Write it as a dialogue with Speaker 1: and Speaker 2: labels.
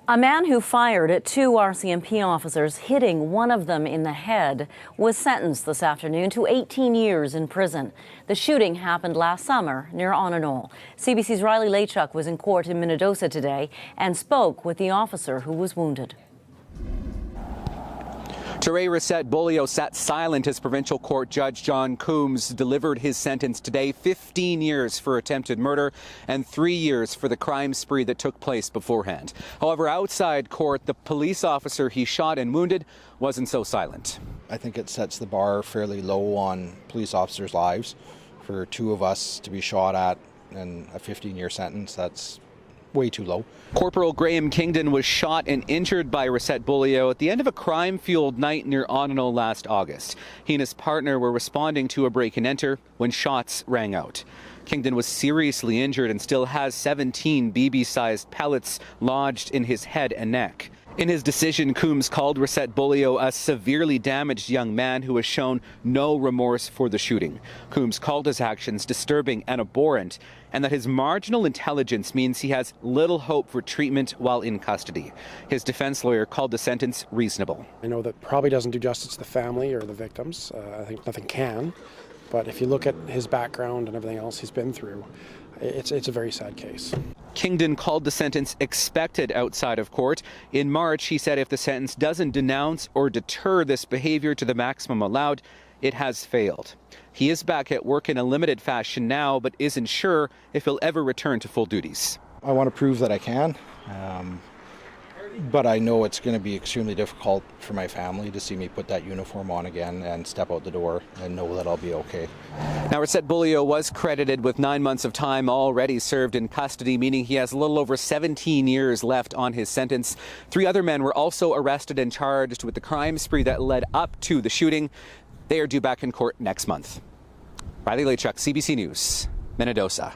Speaker 1: A man who fired at two RCMP officers, hitting one of them in the head, was sentenced this afternoon to 18 years in prison. The shooting happened last summer near Onanol. CBC's Riley Lachuk was in court in Minnedosa today and spoke with the officer who was wounded.
Speaker 2: Teray Reset-Beaulieu sat silent as provincial court judge John Coombs delivered his sentence today, 15 years for attempted murder and 3 years for the crime spree that took place beforehand. However, outside court, the police officer he shot and wounded wasn't so silent.
Speaker 3: I think it sets the bar fairly low on police officers' lives. For two of us to be shot at and a 15-year sentence, that's way too low.
Speaker 2: Corporal Graham Kingdon was shot and injured by Reset-Beaulieu at the end of a crime-fueled night near Onanol last August. He and his partner were responding to a break-and-enter when shots rang out. Kingdon was seriously injured and still has 17 BB-sized pellets lodged in his head and neck. In his decision, Coombs called Reset-Beaulieu a severely damaged young man who has shown no remorse for the shooting. Coombs called his actions disturbing and abhorrent, and that his marginal intelligence means he has little hope for treatment while in custody. His defense lawyer called the sentence reasonable.
Speaker 4: I know that probably doesn't do justice to the family or the victims. I think nothing can. But if you look at his background and everything else he's been through, it's a very sad case.
Speaker 2: Kingdon called the sentence expected outside of court. In March, he said if the sentence doesn't denounce or deter this behavior to the maximum allowed, it has failed. He is back at work in a limited fashion now, but isn't sure if he'll ever return to full duties.
Speaker 3: I want to prove that I can, but I know it's going to be extremely difficult for my family to see me put that uniform on again and step out the door and know that I'll be okay.
Speaker 2: Now, Reset-Beaulieu was credited with 9 months of time already served in custody, meaning he has a little over 17 years left on his sentence. 3 other men were also arrested and charged with the crime spree that led up to the shooting. They are due back in court next month. Riley Lachuk, CBC News, Minnedosa.